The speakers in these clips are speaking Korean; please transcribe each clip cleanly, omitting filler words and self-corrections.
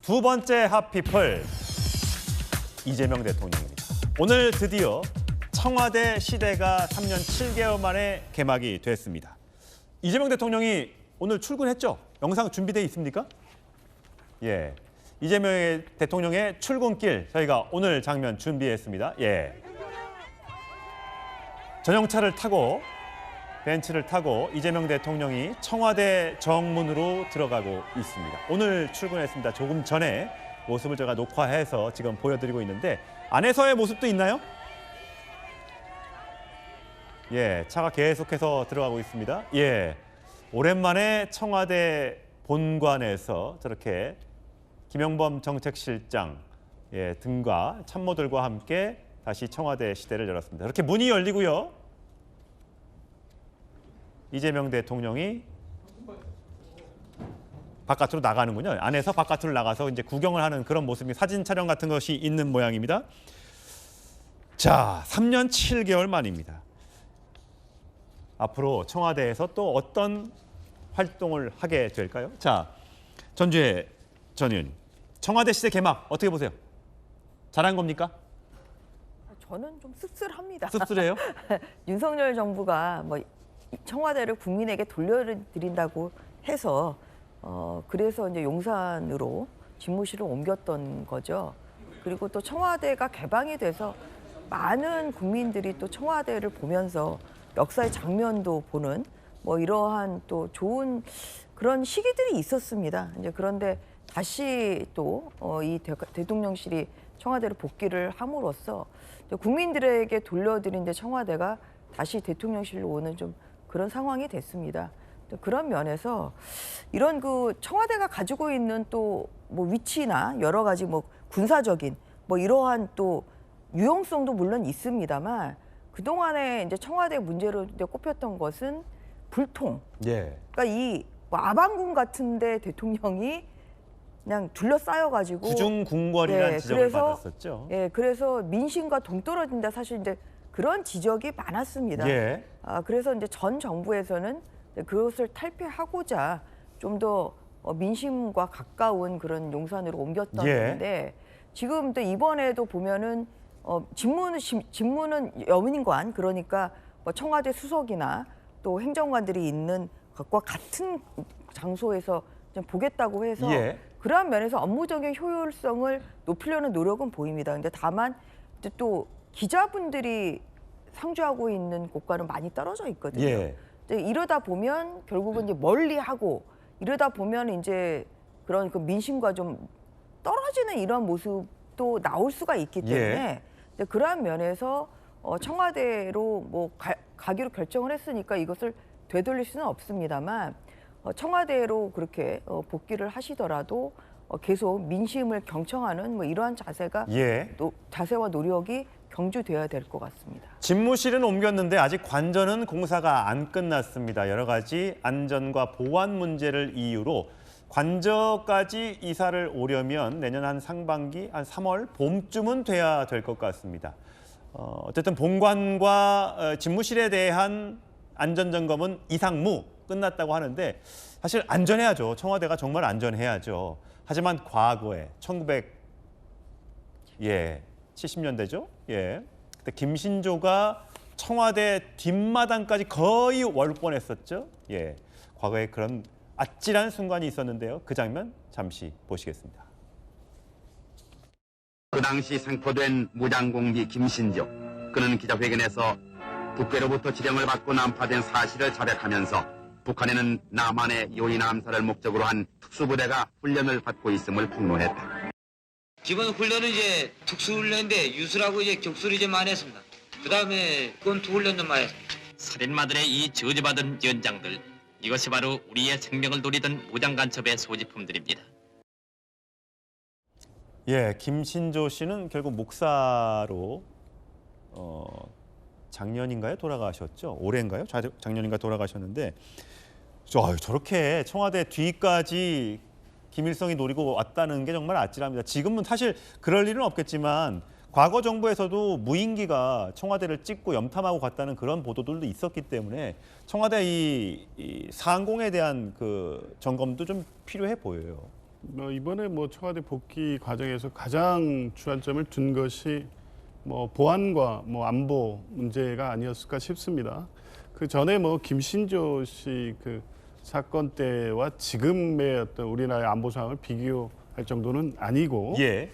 두 번째 핫피플 이재명 대통령입니다. 오늘 드디어 청와대 시대가 3년 7개월 만에 개막이 됐습니다. 이재명 대통령이 오늘 출근했죠? 영상 준비되어 있습니까? 예, 이재명 대통령의 출근길 저희가 오늘 장면 준비했습니다. 예, 전용차를 타고 벤츠를 타고 이재명 대통령이 청와대 정문으로 들어가고 있습니다. 오늘 출근했습니다. 조금 전에 모습을 제가 녹화해서 지금 보여드리고 있는데 안에서의 모습도 있나요? 예, 차가 계속해서 들어가고 있습니다. 예, 오랜만에 청와대 본관에서 저렇게 김영범 정책실장 등과 참모들과 함께 다시 청와대 시대를 열었습니다. 이렇게 문이 열리고요. 이재명 대통령이 바깥으로 나가는군요. 안에서 바깥으로 나가서 이제 구경을 하는 그런 모습이 사진 촬영 같은 것이 있는 모양입니다. 자, 3년 7개월 만입니다. 앞으로 청와대에서 또 어떤 활동을 하게 될까요? 자, 전주의 전 의원님, 청와대 시대 개막 어떻게 보세요? 잘한 겁니까? 저는 좀 씁쓸합니다. 씁쓸해요? 윤석열 정부가 뭐 청와대를 국민에게 돌려드린다고 해서 그래서 이제 용산으로 집무실을 옮겼던 거죠. 그리고 또 청와대가 개방이 돼서 많은 국민들이 또 청와대를 보면서 역사의 장면도 보는 뭐 이러한 또 좋은 그런 시기들이 있었습니다. 이제 그런데 다시 또 이 대통령실이 청와대로 복귀를 함으로써 국민들에게 돌려드린 데 청와대가 다시 대통령실로 오는 좀 그런 상황이 됐습니다. 그런 면에서 이런 그 청와대가 가지고 있는 또 뭐 위치나 여러 가지 뭐 군사적인 뭐 이러한 또 유용성도 물론 있습니다만 그동안에 이제 청와대 문제로 이제 꼽혔던 것은 불통. 예. 그러니까 이 아방궁 같은데 대통령이 그냥 둘러싸여가지고 구중궁궐이라는 지적을 받았었죠. 예, 그래서 민심과 동떨어진다 사실 이제 그런 지적이 많았습니다. 예. 그래서 이제 전 정부에서는 그것을 탈피하고자 좀 더 민심과 가까운 그런 용산으로 옮겼던 건데 지금 또 이번에도 보면은 직무는 여민관 그러니까 뭐 청와대 수석이나 또 행정관들이 있는 것과 같은 장소에서 좀 보겠다고 해서 그러한 면에서 업무적인 효율성을 높이려는 노력은 보입니다. 근데 다만 이제 또 기자분들이 상주하고 있는 곳과는 많이 떨어져 있거든요. 이러다 보면 결국은 이제 멀리하고 이러다 보면 이제 그런 그 민심과 좀 떨어지는 이런 모습도 나올 수가 있기 때문에 그러한 면에서 청와대로 뭐 가기로 결정을 했으니까 이것을 되돌릴 수는 없습니다만 청와대로 그렇게 복귀를 하시더라도 계속 민심을 경청하는 뭐 이러한 자세가 자세와 노력이 경주되어야 될 것 같습니다. 집무실은 옮겼는데 아직 관전은 공사가 안 끝났습니다. 여러 가지 안전과 보안 문제를 이유로 관저까지 이사를 오려면 내년 한 상반기, 한 3월 봄쯤은 돼야 될 것 같습니다. 어쨌든 본관과 집무실에 대한 안전점검은 이상무 끝났다고 하는데 사실 안전해야죠. 청와대가 정말 안전해야죠. 하지만 과거에 1970년대죠. 그때 김신조가 청와대 뒷마당까지 거의 올 뻔했었죠. 과거에 그런 아찔한 순간이 있었는데요. 그 장면 잠시 보시겠습니다. 그 당시 생포된 무장공비 김신조. 그는 기자회견에서 북괴로부터 지령을 받고 난파된 사실을 자백하면서 북한에는 남한의 요인 암살을 목적으로 한 특수부대가 훈련을 받고 있음을 폭로했다. 기본 훈련은 이제 특수훈련인데 유술하고 이제 격수를 이제 많이 했습니다. 그 다음에 권투 훈련도 많이 했습니다. 살인마들의 이 저주받은 연장들, 이것이 바로 우리의 생명을 노리던 무장간첩의 소지품들입니다. 김신조 씨는 결국 목사로 작년인가요? 돌아가셨죠? 올해인가요? 작년인가 돌아가셨는데 저렇게 청와대 뒤까지 김일성이 노리고 왔다는 게 정말 아찔합니다. 지금은 사실 그럴 일은 없겠지만 과거 정부에서도 무인기가 청와대를 찍고 염탐하고 갔다는 그런 보도들도 있었기 때문에 청와대 이 상공에 대한 그 점검도 좀 필요해 보여요. 이번에 청와대 복귀 과정에서 가장 주안점을 둔 것이 보안과 안보 문제가 아니었을까 싶습니다. 그 전에 김신조 씨 그 사건 때와 지금의 어떤 우리나라의 안보 상황을 비교할 정도는 아니고 예.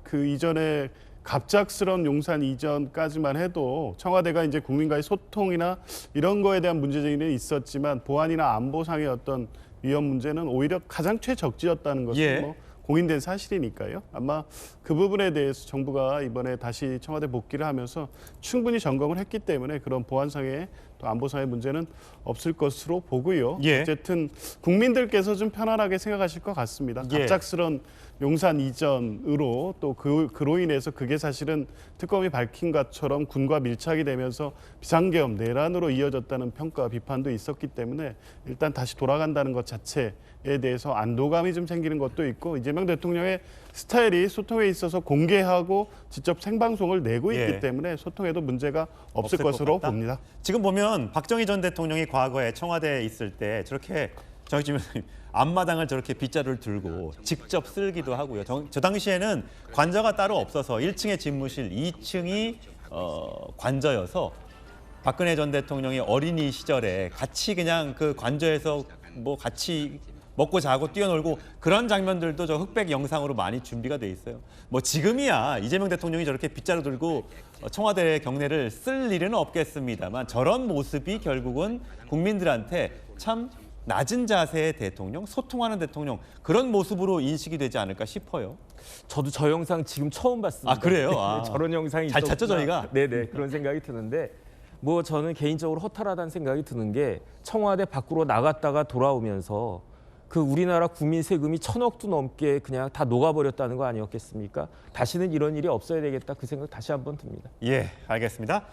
그 이전에 갑작스러운 용산 이전까지만 해도 청와대가 이제 국민과의 소통이나 이런 거에 대한 문제제기는 있었지만 보안이나 안보상의 어떤 위험 문제는 오히려 가장 최적지였다는 것은 예. 공인된 사실이니까요. 아마 그 부분에 대해서 정부가 이번에 다시 청와대 복귀를 하면서 충분히 점검을 했기 때문에 그런 보안상의 또 안보상의 문제는 없을 것으로 보고요. 예. 어쨌든 국민들께서 좀 편안하게 생각하실 것 같습니다. 예. 갑작스런 용산 이전으로 또 그로 인해서 그게 사실은 특검이 밝힌 것처럼 군과 밀착이 되면서 비상계엄 내란으로 이어졌다는 평가 비판도 있었기 때문에 일단 다시 돌아간다는 것 자체에 대해서 안도감이 좀 생기는 것도 있고 이재명 대통령의 스타일이 소통에 있어서 공개하고 직접 생방송을 내고 예. 있기 때문에 소통에도 문제가 없을 없을 것 것으로 같다? 봅니다. 지금 보면 박정희 전 대통령이 과거에 청와대에 있을 때 저렇게 정치면 앞마당을 저렇게 빗자루를 들고 직접 쓸기도 하고요. 저 당시에는 관저가 따로 없어서 1층에 집무실, 2층이 관저여서 박근혜 전 대통령이 어린이 시절에 같이 그냥 그 관저에서 같이 먹고 자고 뛰어놀고 그런 장면들도 저 흑백 영상으로 많이 준비가 돼 있어요. 지금이야 이재명 대통령이 저렇게 빗자루 들고 청와대 경내를 쓸 일은 없겠습니다만 저런 모습이 결국은 국민들한테 참 낮은 자세의 대통령, 소통하는 대통령 그런 모습으로 인식이 되지 않을까 싶어요. 저도 저 영상 지금 처음 봤습니다. 아, 그래요? 네, 아. 저런 영상이 잘 있었구나. 찾죠, 저희가? 네네 그런 생각이 드는데 저는 개인적으로 허탈하다는 생각이 드는 게 청와대 밖으로 나갔다가 돌아오면서 그 우리나라 국민 세금이 1,000억도 넘게 그냥 다 녹아버렸다는 거 아니었겠습니까? 다시는 이런 일이 없어야 되겠다 그 생각 다시 한번 듭니다. 예, 알겠습니다.